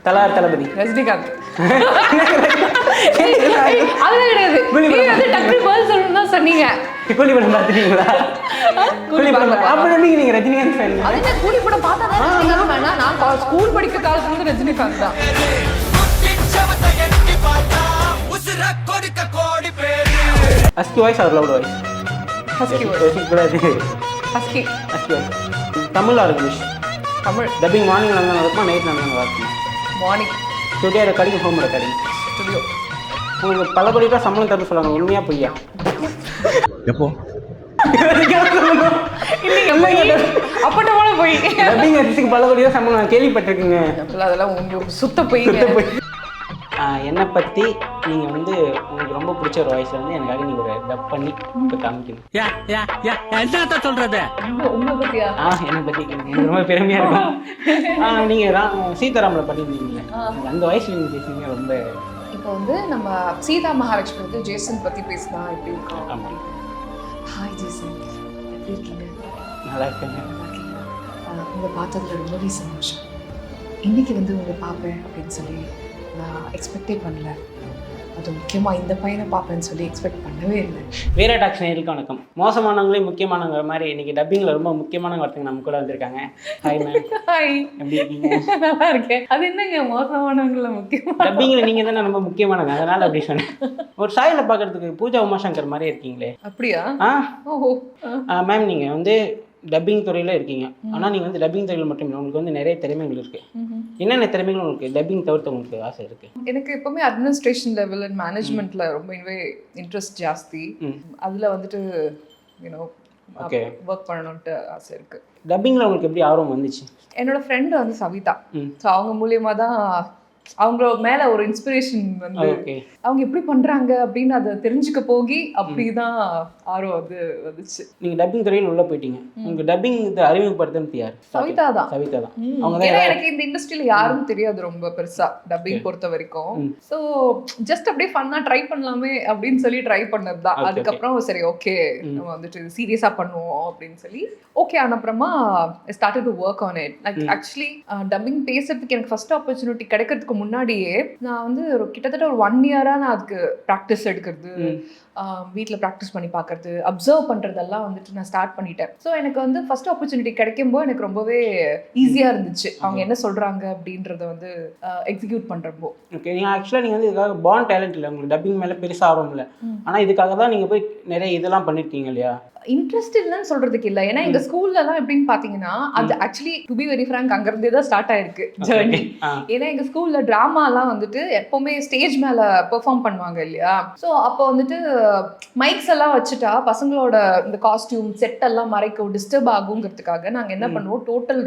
தளபதி ரஜினிகாந்த். அதெல்லாம் கிடையாது. நீங்க வந்து டக்குனு பதில் சொல்லணும்னு தான் சொன்னீங்க. கூலி படம் பார்த்துட்டீங்களா? கூலி படம் அப்ப நீங்க ரஜினிகாந்த் ஃபேன்? அதுக்கு கூலி படம் பார்த்தா தான் ரஜினிகாந்த் ஃபேனா? நான் ஸ்கூல் படிக்கிற காலத்துல இருந்து ரஜினிகாந்த் தான். Husky voice or loud voice? Husky voice. Husky. Tamil or English? Tamil. Dubbing morning நல்லா இருக்குமா நைட் நல்லா இருக்குமா? Morning. Studio recording home recording? Studio. உங்களுக்கு பல கோடி ரூபாய் சம்பளம் தர சொல்லுவாங்க, உண்மையா பொய்யா? எப்போ? அப்பட்டமான போய் டப்பிங் ஆர்டிஸ்டுக்கு பல கோடி ரூபாய் சம்பளம் கேள்விப்பட்டிருக்குங்க. அதெல்லாம் உங்களுக்கு சுத்த போய். என்னை பற்றி நீங்கள் வந்து உங்களுக்கு ரொம்ப பிடிச்ச ஒரு வாய்ஸில் வந்து எனக்காக நீங்கள் ஒரு டப் பண்ணி இப்போ காமிக்கணும். என்ன சொல்றது? உங்களை பற்றியா? என்னை பற்றி எனக்கு ரொம்ப பெருமையாக இருக்கும். நீங்கள் சீதாராமில் பண்ணியிருந்தீங்களே, அந்த வாய்ஸில் நீங்கள் பேசுனீங்க ரொம்ப. இப்போ வந்து நம்ம சீதா மகாலட்சுமி வந்து ஜேசன் பற்றி பேசினா எப்படி இருக்கும்? ஆமாம். ஹாய் ஜேசன், எப்படி இருக்கீங்க? நல்லா இருக்கேங்க. உங்களை பார்த்ததுல ரொம்பவே சந்தோஷம். இன்னைக்கு வந்து உங்களை பார்ப்பேன் அப்படின்னு சொல்லி நான் எக்ஸ்பெக்டே பண்ணல. அது முக்கியமாக இந்த பையனை பார்ப்பேன்னு சொல்லி எக்ஸ்பெக்ட் பண்ணவே இல்லை. வேற டாக்ஸ் நேருக்கு வணக்கம். மோசமானவங்களே முக்கியமானவங்க மாதிரி இன்னைக்கு டப்பிங்கில் ரொம்ப முக்கியமான ஒருத்தங்க நம்ம கூட வந்திருக்காங்க. Hi ma'am. ஹாய், எப்படி இருக்கீங்க? நல்லா இருக்கேன். அது என்னங்க மோசமானவங்கள முக்கியமாக? டப்பிங்கில் நீங்கள் தானே ரொம்ப முக்கியமானவங்க, அதனால் அப்படி சொன்னேன். ஒரு சாயில் பார்க்கறதுக்கு பூஜா உமாசங்கர் மாதிரி இருக்கீங்களே. அப்படியா? ஓஹோ மேம், நீங்கள் வந்து டப்பிங் துறையில் இருக்கீங்க. ஆனால் நீங்கள் வந்து டப்பிங் துறையில் மட்டும் இல்லை, உங்களுக்கு வந்து நிறைய திறமைகள் இருக்குது. என்னென்ன திறமைகள் உங்களுக்கு டப்பிங் தவிர்த்து உங்களுக்கு ஆசை இருக்குது? எனக்கு எப்பவுமே அட்மினிஸ்ட்ரேஷன் லெவல் அண்ட் மேனேஜ்மெண்ட்ல ரொம்பவே இன்ட்ரெஸ்ட் ஜாஸ்தி. அதில் வந்துட்டு யூனோ ஒர்க் பண்ணணுன்ட்டு ஆசை இருக்குது. டப்பிங்கில் உங்களுக்கு எப்படி ஆர்வம் வந்துச்சு? என்னோட ஃப்ரெண்டு வந்து சவிதா. ஸோ அவங்க மூலியமாக தான் அவங்க மேலே ஒரு இன்ஸ்பிரேஷன் வந்து அவங்க எப்படி பண்ணுறாங்க அப்படின்னு அதை தெரிஞ்சுக்க போகி அப்படிதான் ஆர்வம் வந்து வந்துச்சு. நீங்கள் டப்பிங் துறையில் உள்ளே போயிட்டீங்க. உங்களுக்கு டப்பிங் இதை அறிமுகப்படுத்துறது யார்? சவிதா தான். சவிதா தான். ஏன்னா எனக்கு இந்த இண்டஸ்ட்ரியில் யாரும் தெரியாது ரொம்ப பெருசா டப்பிங் பொறுத்த வரைக்கும். ஸோ ஜஸ்ட் அப்படியே ஃபன்னாக ட்ரை பண்ணலாமே அப்படின்னு சொல்லி ட்ரை பண்ணது தான். அதுக்கப்புறம் சரி ஓகே நம்ம வந்துட்டு சீரியஸாக பண்ணுவோம் அப்படின்னு சொல்லி ஓகே ஆனப்புறமா started to work on it. Like actually dubbing பேசுறதுக்கு எனக்கு ஃபர்ஸ்ட் ஆப்பர்ச்சுனிட்டி கிடைக்கிறதுக்கு முன்னாடியே நான் வந்து கிட்டத்தட்ட ஒரு 1 இயரா நான் அதுக்கு ப்ராக்டிஸ் எடுக்கிறது, வீட்டில் ப்ராக்டிஸ் பண்ணி பார்க்கறது, அப்சர்வ் பண்ணுறதெல்லாம் வந்துட்டு நான் ஸ்டார்ட் பண்ணிட்டேன். ஸோ எனக்கு வந்து ஃபர்ஸ்ட் ஆப்பர்ச்சுனிட்டி கிடைக்கும்போது எனக்கு ரொம்பவே ஈஸியாக இருந்துச்சு அவங்க என்ன சொல்கிறாங்க அப்படின்றத வந்து எக்ஸிக்யூட் பண்ணுறப்போ. ஓகே, நீங்கள் ஆக்சுவலாக நீங்கள் வந்து இதுக்காக பார்ன் டேலண்ட் இல்லை, உங்களுக்கு டப்பிங் மேலே பெருசாக ஆர்வம் இல்லை. ஆனால் இதுக்காக தான் நீங்கள் போய் நிறைய இதெல்லாம் பண்ணியிருக்கீங்க இல்லையா? இன்ட்ரெஸ்ட் இல்லைன்னு சொல்றதுக்கு இல்லை. ஏன்னா எங்க ஸ்கூல்லலாம் எப்படின்னு பாத்தீங்கன்னா அது actually to be very frank அங்கிருந்தே தான் ஸ்டார்ட் ஆயிருக்கு ஜர்னி. ஏன்னா எங்க ஸ்கூல்ல டிராமாலாம் வந்துட்டு எப்பவுமே ஸ்டேஜ் மேல பெர்ஃபார்ம் பண்ணுவாங்க இல்லையா? ஸோ அப்போ வந்துட்டு மைக்ஸ் எல்லாம் வச்சுட்டா பசங்களோட இந்த காஸ்டியூம் செட் எல்லாம் மறைக்கும், டிஸ்டர்ப் ஆகுங்கிறதுக்காக நாங்க என்ன பண்ணுவோம், டோட்டல்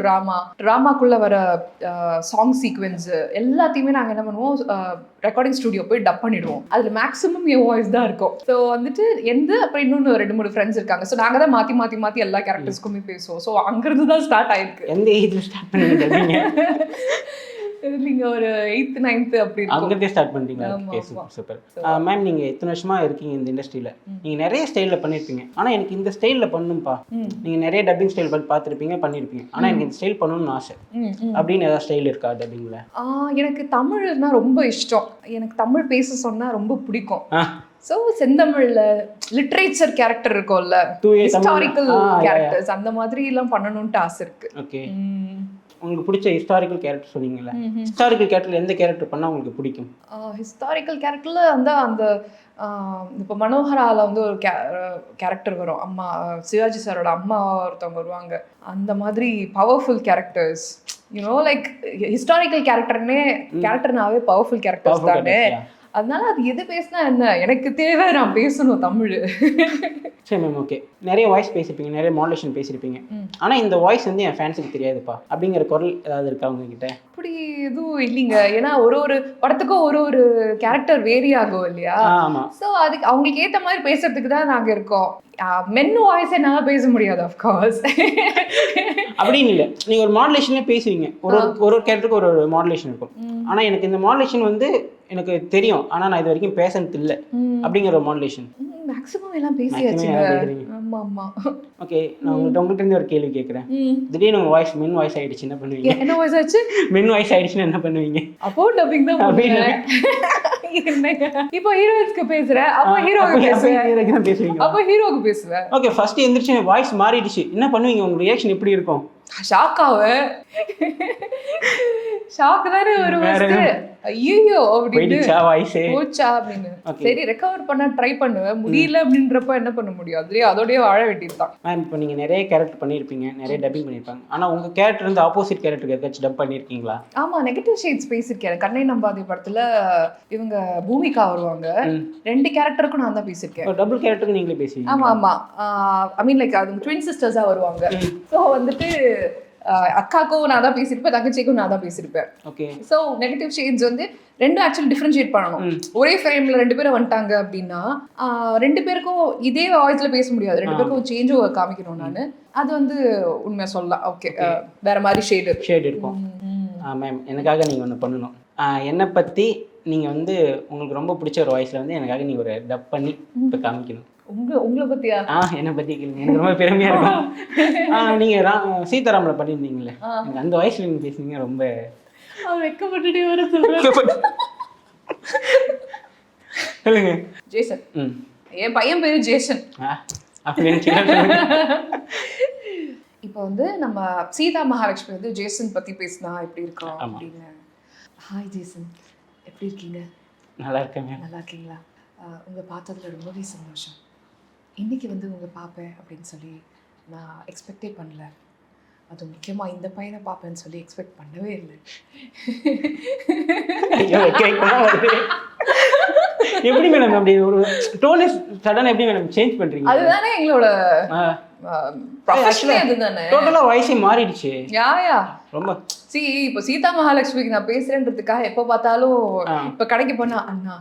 டிராமாக்குள்ள வர சாங் சீக்வென்ஸ் எல்லாத்தையுமே நாங்க என்ன பண்ணுவோம், ரெக்கார்டிங் ஸ்டுடியோ போய் டப் பண்ணிடுவோம். அதுல மேக்ஸிமம் என் வாய்ஸ் தான் இருக்கும். ஸோ வந்துட்டு அப்புறம் இன்னொன்று 2-3 ஃப்ரெண்ட்ஸ் இருக்காங்க. ஸோ நாங்க தான் மாத்தி எல்லா கேரக்டர்ஸ்க்குமே பேசுவோம். ஸோ அங்கிருந்து தான் ஸ்டார்ட் ஆயிருக்கு. எந்த ஏஜ்ல ஸ்டார்ட் பண்ணீங்க? நீங்க ஒரு 8th 9th அப்படி அங்கிருந்தே ஸ்டார்ட் பண்ணிட்டீங்களா? Okay, super. மேம், நீங்க எத்தனை வருஷமா இருக்கீங்க இந்த இண்டஸ்ட்ரியில? நீங்க நிறைய ஸ்டைல்ல பண்ணிருப்பீங்க. ஆனா எனக்கு இந்த ஸ்டைல்ல பண்ணணும்பா, நீங்க நிறைய டப்பிங் ஸ்டைல் பார்த்துருப்பீங்க, பண்ணிருப்பீங்க. ஆனா எனக்கு இந்த ஸ்டைல் பண்ணணும்னு ஆசை அப்படின்னு ஏதாவது ஸ்டைல் இருக்கா டப்பிங்ல? எனக்கு தமிழ்னா ரொம்ப இஷ்டம். எனக்கு தமிழ் பேச சொன்னா ரொம்ப பிடிக்கும். ஸோ செந்தமிழ்ல லிட்ரேச்சர் கேரக்டர் இருக்கும்ல, ஹிஸ்டாரிக்கல் கேரக்டர்ஸ் அந்த மாதிரி எல்லாம் பண்ணணும்ட்டு ஆசை இருக்கு. ஓகே, உங்களுக்கு பிடிச்ச ஹிஸ்டாரிக்கல் கேரக்டர் சொன்னீங்கல்ல, ஹிஸ்டாரிக்கல் கேரக்டர்ல எந்த கேரக்டர் பண்ணா உங்களுக்கு பிடிக்கும்? ஹிஸ்டாரிக்கல் கேரக்டர்ல வந்து அந்த இப்போ மனோகரால வந்து ஒரு கேரக்டர் வரும், அம்மா சிவாஜி சாரோட அம்மா ஒருத்தவங்க வருவாங்க, அந்த மாதிரி powerful characters. You know like historical கேரக்டர்னாவே பவர்ஃபுல் கேரக்டர்ஸ் தானே. அதனால அது எது பேசினா என்ன, எனக்கு தேவை நான் பேசணும் தமிழ். சரி மேம், ஓகே. நிறைய வாய்ஸ் பேசியிருப்பீங்க, நிறைய மாடுலேஷன் பேசியிருப்பீங்க. ஆனால் இந்த வாய்ஸ் வந்து என் ஃபேன்ஸுக்கு தெரியாதுப்பா அப்படிங்கிற குரல் ஏதாவது இருக்கா உங்ககிட்ட? அப்படி எதுவும் இல்லைங்க. ஏன்னா ஒரு படத்துக்கும் ஒரு கேரக்டர் வேரி ஆகும் இல்லையா? ஸோ அதுக்கு அவங்களுக்கு ஏற்ற மாதிரி பேசுறதுக்கு தான் நாங்கள் இருக்கோம். மென் வாய்ஸ் என்னால் பேச முடியாது அஃப்கோர்ஸ். அப்படின்னு இல்லை, நீங்கள் ஒரு மாடுலேஷன்லேயே பேசுவீங்க. ஒரு கேரக்டருக்கு ஒரு மாடுலேஷன் இருக்கும். ஆனால் எனக்கு இந்த மாடுலேஷன் வந்து எனக்கு தெரியும், ஆனால் நான் இது வரைக்கும் பேசுறது இல்லை அப்படிங்கிற ஒரு மாடுலேஷன். மேக்ஸிமம் எல்லாம் பேசியாச்சுங்க. ஆமா ஆமா. ஓகே, நான் உங்கள்கிட்ட இருந்து ஒரு கேள்வி கேட்குறேன். திடீர்னு உங்கள் வாய்ஸ் மென் வாய்ஸ் ஆயிடுச்சு, என்ன பண்ணுவீங்க? என்ன வாய்ஸ் ஆச்சு? மென் வாய்ஸ் ஆயிடுச்சுன்னா என்ன பண்ணுவீங்க? அப்போ டப்பிங் தான் பண்ணுவேன். என்னங்க இப்போ ஹீரோயின்ஸ்க்கு பேசுறேன், அப்போ ஹீரோக்கு பேசுவேன், அப்போ ஹீரோக்கு பேசுவேன். ஓகே, ஃபர்ஸ்ட் எந்திரிச்சு வாய்ஸ் மாறிடுச்சு, என்ன பண்ணுவீங்க? உங்க ரியாக்ஷன் எப்படி இருக்கும்? ஷாக் ஆவேன். ஷாக் தானே வரும். ஐயோ அப்படின்னு போச்சா அப்படின்னு. சரி ரெக்கவர் பண்ண ட்ரை பண்ணுவேன், முடியல அப்படின்றப்ப என்ன பண்ண முடியும்? அதுலயே அதோடய வாழ வேண்டியதுதான். மேம், இப்போ நீங்கள் நிறைய கேரக்டர் பண்ணியிருப்பீங்க, நிறைய டப்பிங் பண்ணியிருப்பாங்க. ஆனால் உங்கள் கேரக்டர் வந்து ஆப்போசிட் கேரக்டருக்கு ஏதாச்சும் டப் பண்ணியிருக்கீங்களா? ஆமாம், நெகட்டிவ் ஷேட்ஸ் பேசியிருக்கேன். கண்ணை நம்பாதே படத்தில் இவங்க பூமிகா வருவாங்க, 2 கேரக்டருக்கும் நான் தான் பேசியிருக்கேன். டபுள் கேரக்டருக்கு நீங்களே பேசுவீங்க? ஆமாம் ஆமாம். ஐ மீன் லைக் அது ட்வின் சிஸ்டர்ஸாக வருவாங்க. ஸோ வந்துட்டு அக்காக்கும் நான் தான் பேசியிருப்பேன், தங்கச்சிக்கும் நான் தான் பேசியிருப்பேன். ஓகே. ஸோ நெகட்டிவ் ஷேட்ஸ் வந்து 2 ஆக்சுவலி டிஃப்ரென்ஷியேட் பண்ணணும். ஒரே ஃப்ரேமில் 2 பேரும் வந்துட்டாங்க அப்படின்னா 2 பேருக்கும் இதே வாய்ஸ்ல பேச முடியாது, 2 பேருக்கும் சேஞ்சும் காமிக்கணும். நான் அது வந்து உண்மையாக சொல்லலாம். ஓகே, வேற மாதிரி ஷேட் இருக்கும். மேம், எனக்காக நீங்கள் ஒன்று பண்ணணும். என்னை பற்றி நீங்கள் வந்து உங்களுக்கு ரொம்ப பிடிச்ச ஒரு வாய்ஸில் வந்து எனக்காக நீங்கள் ஒரு டப் பண்ணி இப்போ காமிக்கணும். உங்களை பத்தியா? என்னை பத்தி கேளுங்க, எனக்கு ரொம்ப பெருமையா இருக்கும். நீங்க சீதாராமல பண்ணியிருந்தீங்களே, எனக்கு அந்த வயசுல நீங்க பேசுனீங்க, ரொம்ப வெக்கப்பட்டுட்டே வர சொல்லுங்க. ஜேசன், என் பையன் பேரு ஜேசன். இப்போ வந்து நம்ம சீதா மகாலட்சுமி வந்து ஜேசன் பத்தி பேசினா எப்படி இருக்கும் அப்படின்னு. ஹாய் ஜேசன், எப்படி இருக்கீங்க? நல்லா இருக்கேன். நல்லா இருக்கீங்களா? உங்களை பார்த்ததுல ரொம்பவே சந்தோஷம். இன்னைக்கு வந்து உங்களை பார்ப்பேன் அப்படின்னு சொல்லி நான் எக்ஸ்பெக்டே பண்ணல. அது முக்கியமாக இந்த பையனை பார்ப்பேன்னு சொல்லி எக்ஸ்பெக்ட் பண்ணவே இல்லை. எப்படி மேடம் அப்படி ஒரு டோன் சடனா எப்படி மேடம் சேஞ்ச் பண்றீங்க? அதுதானே எங்களோட ப்ரொஃபஷனே, அதுதானே. டோட்டலா வாய்ஸே மாறிடுச்சு. யா ரொம்ப இப்போ சீதா மகாலட்சுமிக்கு நான் பேசுறேன்றதுக்காக எப்போ பார்த்தாலும் இப்போ கடைக்கு போனா அண்ணா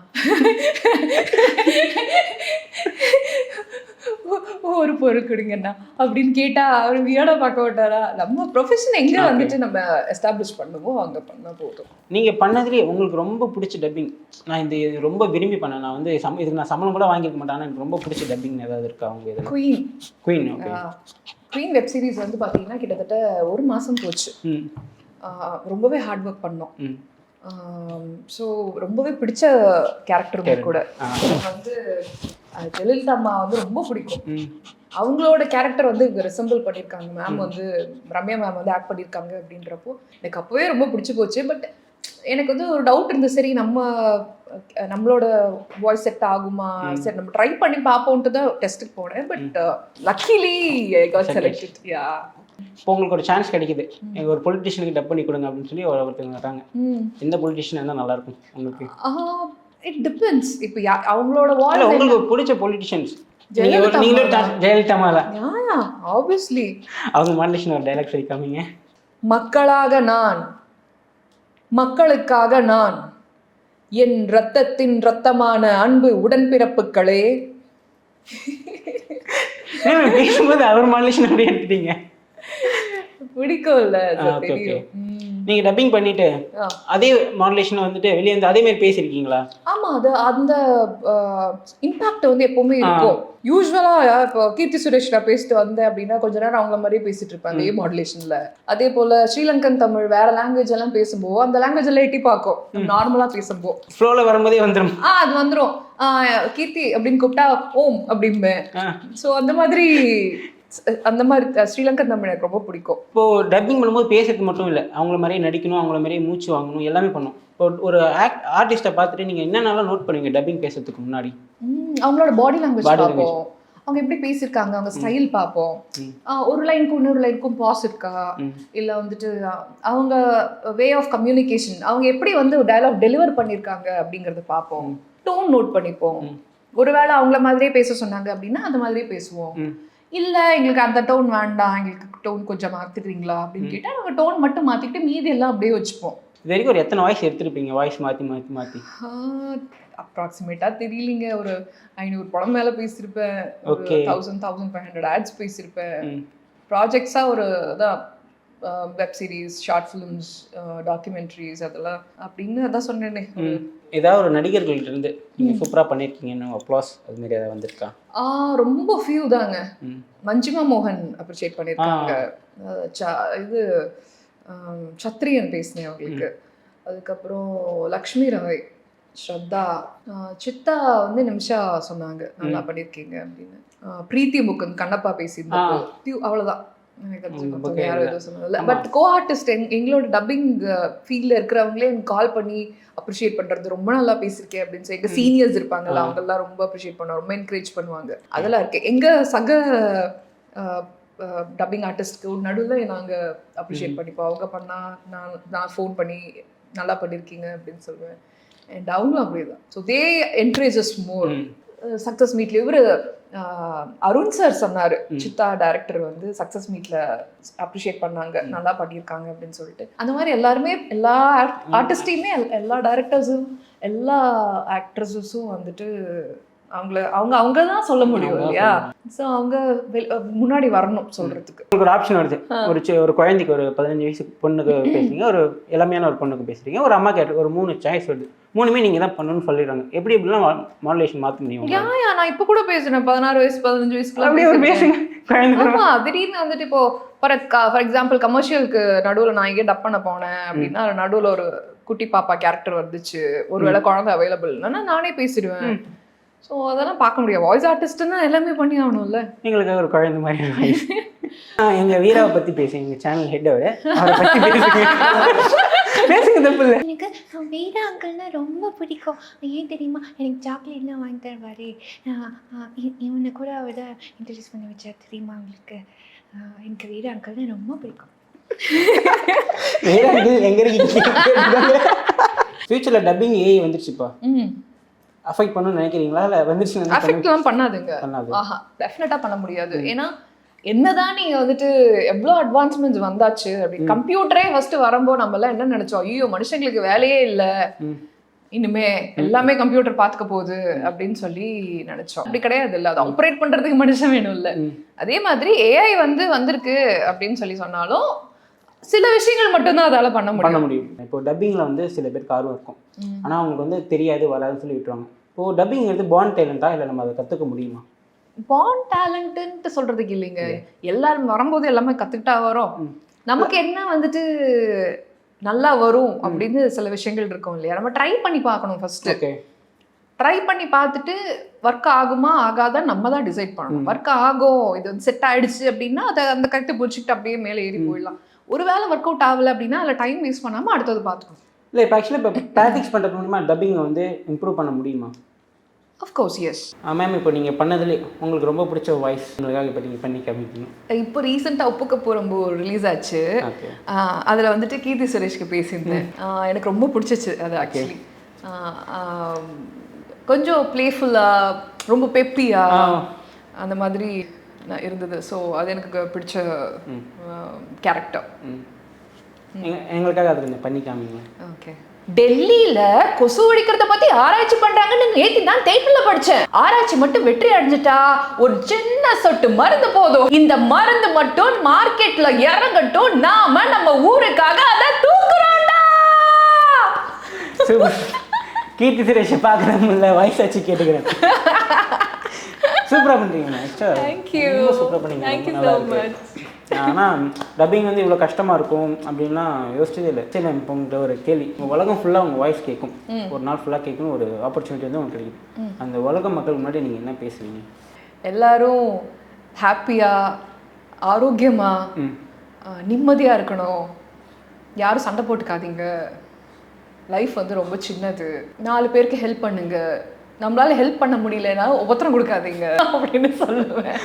ஒரு பொருள் கொடுங்கண்ணா அப்படின்னு கேட்டா அவர் வியோட பார்க்க மாட்டாரா? நம்ம ப்ரொஃபஷன் எங்க வந்துட்டு நம்ம எஸ்டாப்ளிஷ் பண்ணுவோம் அங்க பண்ணா போதும். நீங்க பண்ணதுலேயே உங்களுக்கு ரொம்ப பிடிச்ச டப்பிங், நான் இந்த ரொம்ப விரும்பி பண்ணேன், நான் வந்து இதுக்கு நான் சம்பளம் கூட வாங்கியிருக்க மாட்டேன், எனக்கு ரொம்ப பிடிச்ச டப்பிங் ஏதாவது இருக்கா அவங்க? இது queen. Okay, queen web series வந்து பார்த்தீங்கன்னா கிட்டத்தட்ட 1 மாதம் போச்சு. ரொம்பவே ஹார்ட் ஒர்க் பண்ணோம். ஸோ ரொம்பவே பிடிச்ச கேரக்டர் கூட வந்து ஜெயலலிதா அம்மா வந்து ரொம்ப பிடிக்கும். அவங்களோட கேரக்டர் வந்து ரிசம்பிள் பண்ணியிருக்காங்க. மேம் வந்து ரம்யா மேம் வந்து ஆக்ட் பண்ணியிருக்காங்க அப்படின்றப்போ எனக்கு அப்போவே ரொம்ப பிடிச்சி போச்சு. பட் எனக்கு வந்து ஒரு டவுட் இருந்தது, சரி நம்மளோட வாய்ஸ் செட் ஆகுமா, சரி நம்ம ட்ரை பண்ணி பார்ப்போன்ட்டு தான் டெஸ்ட்டுக்கு போனேன். But luckily I got selected. Yeah, இப்போ உங்களுக்கு ஒரு சான்ஸ் கிடைக்குது, ஒரு பொலிட்டிஷியனுக்கு டப் பண்ணி கொடுங்க அப்படின்னு சொல்லி ஒருத்தவங்க வராங்க, எந்த பொலிட்டிஷியன் இருந்தால் நல்லா இருக்கும் உங்களுக்கு? It depends. இப்போ அவங்களோட வாய்ஸ் உங்களுக்கு பிடிச்ச பொலிட்டிஷியன்ஸ் ஜெயலலிதா மாலா. ஆப்வியஸ்லி அவங்க மாடலேஷன் ஒரு டைலாக் சரி காமிங்க. மக்களாக நான், மக்களுக்காக நான், என் ரத்தத்தின் ரத்தமான அன்பு உடன்பிறப்புகளே. பேசும்போது அவர் மாடலேஷன் அப்படி எடுத்துட்டீங்க, பிடிக்கும்ல. நீங்க டப்பிங் பண்ணிட்டு அதே மாடுலேஷன் வந்துட்டு வெளியே வந்து அதே மாதிரி பேசிருக்கீங்களா? ஆமா, அது அந்த இம்பாக்ட் வந்து எப்பவுமே இருக்கும். யூஸ்வலா இப்போ கீர்த்தி சுரேஷ் நான் பேசிட்டு வந்தேன் அப்படின்னா கொஞ்ச நேரம் அவங்கள மாதிரியே பேசிட்டு இருப்பேன் அதே மாடுலேஷன்ல. அதே போல ஸ்ரீலங்கன் தமிழ் வேற லாங்குவேஜ் எல்லாம் பேசும்போது அந்த லாங்குவேஜ் எல்லாம் எட்டி பார்க்கும். நார்மலா பேசும்போது ஃப்ளோல வரும்போதே வந்துடும். அது வந்துடும். கீர்த்தி அப்படின்னு கூப்பிட்டா ஓம் அப்படிம்பேன். ஸோ அந்த மாதிரி ஸ்ரீலங்கன் தமிழ் எனக்கு ரொம்ப பிடிக்கும். இப்போ டப்பிங் பண்ணும்போது பேசுறது மட்டும் இல்லை, அவங்கள மாதிரியே நடிக்கணும், அவங்கள மாதிரியே மூச்சு வாங்கணும், எல்லாமே பண்ணும். இப்போ ஒரு ஆர்டிஸ்ட்டை பார்த்துட்டு நீங்கள் என்னென்னலாம் நோட் பண்ணுவீங்க டப்பிங் பேசுறதுக்கு முன்னாடி? அவங்களோட பாடி லாங்குவேஜ் பார்ப்போம், அவங்க எப்படி பேசியிருக்காங்க, அவங்க ஸ்டைல் பார்ப்போம், ஒரு லைனுக்கும் இன்னொரு லைனுக்கும் பாஸ் இருக்கா, இல்லை வந்துட்டு அவங்க வே ஆஃப் கம்யூனிகேஷன், அவங்க எப்படி வந்து டயலாக் டெலிவர் பண்ணியிருக்காங்க அப்படிங்கிறத பார்ப்போம். டோன் நோட் பண்ணிப்போம். ஒருவேளை அவங்கள மாதிரியே பேச சொன்னாங்க அப்படின்னா அந்த மாதிரியே பேசுவோம். இல்லை எங்களுக்கு அந்த டோன் வேண்டாம், எங்களுக்கு டோன் கொஞ்சம் மாற்றிடுறீங்களா அப்படின்னு கேட்டால் நாங்கள் டோன் மட்டும் மாற்றிக்கிட்டு மீதி எல்லாம் அப்படியே வச்சுப்போம். இது வரைக்கும் ஒரு எத்தனை வாய்ஸ் எடுத்துருப்பீங்க? வாய்ஸ் மாற்றி மாற்றி மாற்றி அப்ராக்சிமேட்டாக தெரியலிங்க, ஒரு 500 படம் மேலே பேசியிருப்பேன், ஒரு 1000-1500 ஆட்ஸ் பேசியிருப்பேன். ப்ராஜெக்ட்ஸாக ஒரு அதான் web series, short films, documentaries அதெல்லாம் அப்படின்னு அதான் சொன்னேனே. ஏதாவது ஒரு நடிகர்கள்ட்ட இருந்து நீங்கள் சூப்பராக பண்ணியிருக்கீங்கன்னு அப்ளாஸ் அது மாதிரி ஏதாவது வந்திருக்கா? ரொம்ப ஃபியூ தாங்க. மஞ்சிமா மோகன் அப்ரிஷியேட் பண்ணியிருக்காங்க. இது சத்ரியன் பேசினேன் அவங்களுக்கு. அதுக்கப்புறம் லக்ஷ்மி ராய், ஸ்ரத்தா, சித்தா வந்து நிமிஷா சொன்னாங்க நல்லா பண்ணியிருக்கீங்க அப்படின்னு. பிரீத்தி முகுந்த் கண்ணப்பா பேசியிருந்தப்போ அவ்வளோதான் எனக்கு யாரும் எதுவும் சொன்னதில்லை. பட் கோ ஆர்டிஸ்ட் எங்களோட டப்பிங் ஃபீல்டில் இருக்கிறவங்களே எனக்கு கால் பண்ணி அப்ரிஷியேட் பண்ணுறது ரொம்ப நல்லா பேசியிருக்கேன் அப்படின்னு சொல்லி எங்கள் சீனியர்ஸ் இருப்பாங்கல்ல அவங்கெல்லாம் ரொம்ப அப்ரிஷியேட் பண்ணுவாங்க, ரொம்ப என்கரேஜ் பண்ணுவாங்க. அதெல்லாம் இருக்கு. எங்கள் சக டப்பிங் ஆர்டிஸ்ட்க்கு நடுவில் நாங்கள் அப்ரிஷியேட் பண்ணிப்போம். அவங்க பண்ணால் நான் ஃபோன் பண்ணி நல்லா பண்ணியிருக்கீங்க அப்படின்னு சொல்லுவேன். அண்ட் அவங்களும் அப்படியே தான். So they encourages more. Success மீட்ல இவர் அருண் சார் சொன்னார், சித்தா டைரக்டர் வந்து சக்ஸஸ் மீட்ல அப்ரிஷியேட் பண்ணாங்க, நல்லா பண்ணியிருக்காங்க அப்படின்னு சொல்லிட்டு. அந்த மாதிரி எல்லாருமே எல்லா ஆர்டிஸ்டையுமே எல்லா டைரக்டர்ஸும் எல்லா ஆக்ட்ரஸஸும் வந்துட்டு அவங்க தான் சொல்ல முடியும் இல்லையா? ஸோ அவங்க முன்னாடி வரணும் சொல்றதுக்கு. உங்களுக்கு ஒரு ஆப்ஷன் வருது, ஒரு குழந்தைக்கு ஒரு 15 வயசு பொண்ணுக்கு பேசுறீங்க, ஒரு இளமையான ஒரு பொண்ணுக்கு பேசுறீங்க, ஒரு அம்மா கேட்டு ஒரு 3 சாய்ஸ் வருது, 3மே நீங்க தான் பண்ணணும்னு சொல்லிடுறாங்க. எப்படிலாம் மாடுலேஷன் மாற்ற முடியும்? நான் இப்போ கூட பேசுறேன் 16 வயசு 15 வயசுக்குள்ள அப்படியே ஒரு பேசுங்க. ஆமா, திடீர்னு வந்துட்டு இப்போ ஃபார் எக்ஸாம்பிள் கமர்ஷியலுக்கு நடுவில் நான் எங்கே டப் பண்ண போனேன் அப்படின்னா நடுவில் ஒரு குட்டி பாப்பா கேரக்டர் வந்துச்சு, ஒருவேளை குழந்தை அவைலபிள்னா நானே பேசிடுவேன். ஸோ அதெல்லாம் பார்க்க முடியாது. வாய்ஸ் ஆர்டிஸ்ட்னா எல்லாமே பண்ணி ஆகணும்ல. எங்களுக்கு ஒரு குழந்தை மாதிரி எங்கள் வீராவை பற்றி பேசுங்க, எங்கள் சேனல் ஹெட் அவரை பற்றி பேசுங்க. தப்பு இல்லை. எனக்கு வீரா அங்கிள்னா ரொம்ப பிடிக்கும். ஏன் தெரியுமா? எனக்கு சாக்லேட்லாம் வாங்கி தருவார். இவனை கூட அவர் தான் இன்ட்ரடியூஸ் பண்ணி வச்சா தெரியுமா உங்களுக்கு? எனக்கு வீரா அங்கிள்னா ரொம்ப பிடிக்கும். வீரா அங்கிள் எங்கே இருக்கீங்க? ஃபியூச்சரில் டப்பிங் ஏஐ வந்துருச்சுப்பா, அஃபெக்ட் பண்ணணும்னு நினைக்கிறீங்களா? இல்லை வந்துருச்சு? அஃபெக்ட்லாம் பண்ணாதுங்க. ஆஹா, டெஃபினட்டாக பண்ண முடியாது. ஏன்னா என்னதான் நீங்க வந்துட்டு எவ்வளோ அட்வான்ஸ்மெண்ட்ஸ் வந்தாச்சு அப்படி. கம்ப்யூட்டரே ஃபர்ஸ்ட் வரும்போது நம்ம எல்லாம் என்ன நினைச்சோம், ஐயோ மனுஷங்களுக்கு வேலையே இல்லை, இனிமே எல்லாமே கம்ப்யூட்டர் பார்த்துக்க போகுது அப்படின்னு சொல்லி நினைச்சோம். அப்படி கிடையாது இல்லை, அதை ஆப்ரேட் பண்றதுக்கு மனுஷன் வேணும் இல்லை. அதே மாதிரி ஏஐ வந்திருக்கு அப்படின்னு சொல்லி சொன்னாலும் சில விஷயங்கள் மட்டும்தான் அதால பண்ண முடியும். இப்போ டப்பிங்ல வந்து சில பேருக்கு ஆர்வம் இருக்கும், ஆனா அவங்களுக்கு வந்து தெரியாது, வராதுன்னு சொல்லி விட்டுருவாங்க. இப்போ டப்பிங்கிறது பார்ன் டேலண்டா இல்லை நம்ம அதை கற்றுக்க முடியுமா? பார்ன் டேலண்ட்டுன்ட்டு சொல்றதுக்கு இல்லைங்க. எல்லாரும் வரும்போது எல்லாமே கற்றுக்கிட்டா வரும். நமக்கு என்ன வந்துட்டு நல்லா வரும் அப்படின்னு சில விஷயங்கள் இருக்கும் இல்லையா? நம்ம ட்ரை பண்ணி பார்க்கணும் ஃபர்ஸ்ட். ட்ரை பண்ணி பார்த்துட்டு ஒர்க் ஆகுமா ஆகாதான் நம்ம தான் டிசைட் பண்ணணும். ஒர்க் ஆகும், இது வந்து செட் ஆயிடுச்சு அப்படின்னா அதை அந்த கரெக்டாக பிடிச்சிக்கிட்டு அப்படியே மேலே ஏறி போயிடலாம். ஒரு வேளை ஒர்க் அவுட் ஆகலை அப்படின்னா அதில் டைம் வேஸ்ட் பண்ணாமல் அடுத்தது பார்த்துக்கணும். இல்லை இப்போ ஆக்சுவலாக இப்போ ப்ராக்டிஸ் பண்ணுறது மூலமா டப்பிங்கை வந்து இம்ப்ரூவ் பண்ண முடியுமா? Of course S. மேம், இப்போ நீங்கள் பண்ணதுலேயே உங்களுக்கு ரொம்ப பிடிச்ச வாய்ஸ் உங்களுக்காக இப்போ நீங்கள் பண்ணி காமிப்பீங்க. இப்போ ரீசெண்டாக உப்புக்க போகிறம்போ ரிலீஸ் ஆச்சு. அதில் வந்துட்டு கீர்த்தி சுரேஷ்க்கு பேசியிருந்தேன். எனக்கு ரொம்ப பிடிச்சிச்சு அது. ஆக்சுவலி கொஞ்சம் ப்ளேஃபுல்லாக ரொம்ப பெப்பியாக அந்த மாதிரி இருந்தது. ஸோ அது எனக்கு பிடிச்ச கேரக்டர். எங்களுக்காக அது கொஞ்சம் பண்ணி காமிங்க. ஓகே. டெல்லியில கொசு ஒழிக்கிறத பத்தி ஆராய்ச்சி பண்றாங்கன்னு நேத்து தான் தேட்டர்ல படிச்சேன். ஆராய்ச்சி மட்டும் வெற்றி அடைஞ்சிட்டா ஒரு சின்ன சொட்டு மருந்து போதும். இந்த மருந்து மட்டும் மார்க்கெட்ல இறங்கட்டும், நாம நம்ம ஊருக்காக அதை தூக்குறோம்டா. கீர்த்தி சுரேஷை பார்க்குறேன், வாய்ஸ் வச்சு கேட்டுக்கிறேன். சூப்பராக பண்ணுறீங்க. தேங்க்யூ. சூப்பராக பண்ணீங்க. ஆனால் டப்பிங் வந்து இவ்வளோ கஷ்டமாக இருக்கும் அப்படின்லாம் யோசிச்சதே இல்லை. சரி, நான் இப்போ உங்கள்கிட்ட ஒரு கேள்வி. உங்கள் உலகம் ஃபுல்லாக உங்கள் வாய்ஸ் கேட்கும், ஒரு நாள் ஃபுல்லாக கேட்கணும், ஒரு ஆப்பர்ச்சுனிட்டி வந்து உங்களுக்கு கிடைக்கும். அந்த உலக மக்கள் முன்னாடி நீங்கள் என்ன பேசுவீங்க? எல்லாரும் ஹாப்பியாக, ஆரோக்கியமாக, நிம்மதியாக இருக்கணும். யாரும் சண்டை போட்டுக்காதீங்க. லைஃப் வந்து ரொம்ப சின்னது. 4 பேருக்கு ஹெல்ப் பண்ணுங்க. நம்மளால ஹெல்ப் பண்ண முடியலன்னா ஒவ்வொருத்தரும் கொடுக்காதீங்க அப்படின்னு சொல்லுவேன்.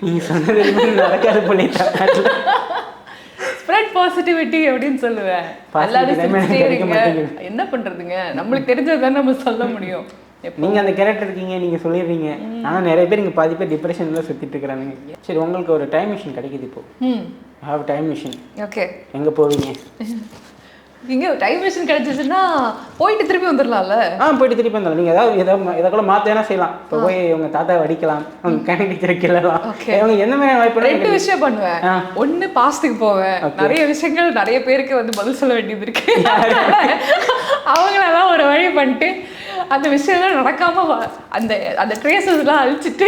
நீங்க சொன்னது நடக்காது போல. ஸ்ப்ரெட் பாசிட்டிவிட்டி அப்படின்னு சொல்லுவேன். என்ன பண்றதுங்க, நம்மளுக்கு தெரிஞ்சதுதான் நம்ம சொல்ல முடியும். நீங்க அந்த கேரக்டர் இருக்கீங்க, நீங்க சொல்லிடுறீங்க. ஆனா நிறைய பேர் இங்க பாதி பேர் டிப்ரெஷன்ல சுத்திட்டு இருக்காங்க. சரி, உங்களுக்கு ஒரு டைம் மிஷின் கிடைக்குது இப்போ. Have time machine. ஓகே. எங்க போவீங்க? இங்க டைம் மிஷின் கிடைச்சிச்சுன்னா போயிட்டு திருப்பி வந்துடலாம்ல. போயிட்டு திருப்பி வந்துடலாம். நீங்கள் எதாவது கூட மாற்ற வேணா செய்யலாம். இப்போ போய் உங்கள் தாத்தாவை அடிக்கலாம், உங்கள் கேண்டி டீச்சரை கிள்ளலாம். அவங்க எந்த மாதிரி வாய்ப்பு? 2 விஷயம் பண்ணுவேன். ஒண்ணு பாஸ்ட்டுக்கு போவேன். நிறைய விஷயங்கள் நிறைய பேருக்கு வந்து பதில் சொல்ல வேண்டியது இருக்கு. அவங்களெல்லாம் ஒரு வழி பண்ணிட்டு அந்த விஷயம்லாம் நடக்காம அந்த அந்த ட்ரேசஸ்லாம் அழிச்சிட்டு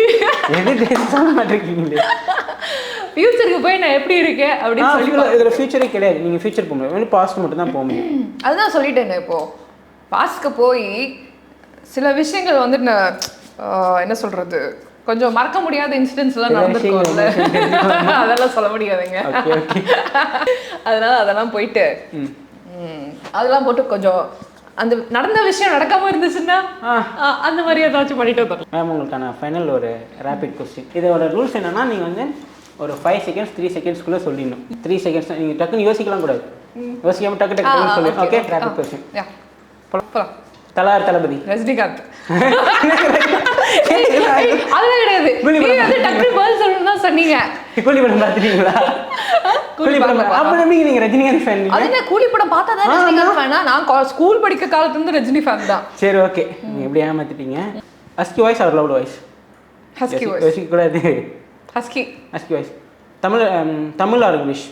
ஃபியூச்சருக்கு போய் நான் எப்படி இருக்கேன் அப்படின்னு சொல்லி. இதில் ஃபியூச்சரே கிடையாது. நீங்கள் ஃபியூச்சர் போக முடியாது, பாஸ்ட் மட்டும் தான் போக முடியும். அதுதான் சொல்லிட்டேங்க. இப்போ பாஸ்ட்க்கு போய் சில விஷயங்கள் வந்து நான் என்ன சொல்றது, கொஞ்சம் மறக்க முடியாத இன்சிடென்ட்ஸ் எல்லாம் நடந்துருக்கும்ல, அதெல்லாம் சொல்ல முடியாதுங்க. அதனால அதெல்லாம் போயிட்டு அதெல்லாம் போட்டு கொஞ்சம் அந்த நடந்த விஷயம் நடக்காம இருந்துச்சுன்னா அந்த மாதிரி ஏதாச்சும் பண்ணிட்டு வந்துடலாம். மேம், உங்களுக்கான ஃபைனல் ஒரு ரேபிட் கொஸ்டின். இதோட ரூல்ஸ் என்னன்னா, நீங்கள் வந்து ஒரு 5 செகண்ட்ஸ் 3 செகண்ட்ஸ்க்குள்ளே சொல்லிடணும். 3 செகண்ட்ஸ் நீங்கள் டக்குன்னு யோசிக்கலாம் கூடாது. யோசிக்காம டக்கு டக்கு சொல்லி. Okay, rapid question. போலாம். தளபதி ரஜினிகாந்த். அதெல்லாம் கிடையாது. டக்குனு பதில் சொல்லணும் தான் சொன்னீங்க. கூலி படம் பார்த்துட்டீங்களா? கூலி படம் அப்ப நீங்க ரஜினிகாந்த் ஃபேன்? அதுல கூலி படம் பார்த்தா தான் ரஜினிகாந்த் ஃபேனா? நான் ஸ்கூல் படிக்க காலத்துல இருந்து ரஜினி ஃபேன் தான். சரி, ஓகே. நீங்க எப்படி ஏமாத்திட்டீங்க? Husky voice or loud voice? Husky voice. யோசிக்க கூடாது. Husky voice. Tamil or English?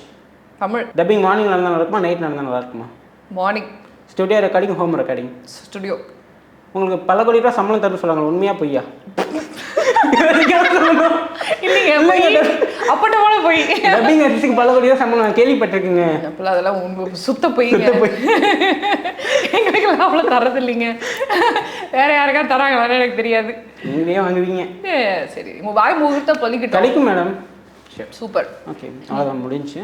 Tamil. Dubbing morning நடந்தா நடக்குமா, நைட் நடந்தா நல்லா இருக்குமா? Morning. Studio recording, home recording? Studio. உங்களுக்கு பல கோடி ரூபா சம்பளம் தர சொல்றாங்க, உண்மையா பொய்யா? அப்பட்டமான போய் டப்பிங் ஆர்டிஸ்டுக்கு பல கோடி ரூபா சம்பளம் நான் கேள்விப்பட்டிருக்கீங்க. அப்பெல்லாம் அதெல்லாம் சுத்த போய் எங்களுக்கு அவ்வளோ தரது இல்லைங்க. வேற யாருக்கா தராங்களான்னு எனக்கு தெரியாது. நீங்களே வாங்குவீங்க. சரி, வாய் முகூர்த்தம் பள்ளிக்கிட்டு கிடைக்கும் மேடம். சூப்பர். ஓகே, அவ்வளோதான் முடிஞ்சு.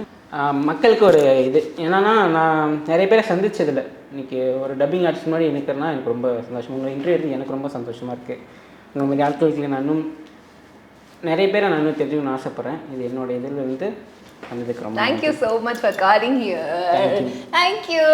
மக்களுக்கு ஒரு இது என்னன்னா, நான் நிறைய பேரை சந்திச்சதில்ல. இன்னைக்கு ஒரு டப்பிங் ஆர்டிஸ்ட் மாதிரி இருக்கிறனா எனக்கு ரொம்ப சந்தோஷம். உங்களை இன்டர்வியூ எடுத்து எனக்கு ரொம்ப சந்தோஷமாக இருக்குது. உங்கள் மாதிரி ஆட்களுக்கு நான் இன்னும் நிறைய பேரை நான் இன்னும் தெரிஞ்சுக்கணும்னு ஆசைப்பட்றேன். இது என்னோட இதில் வந்து வந்ததுக்கு ரொம்ப thank you so much for calling here. Thank you.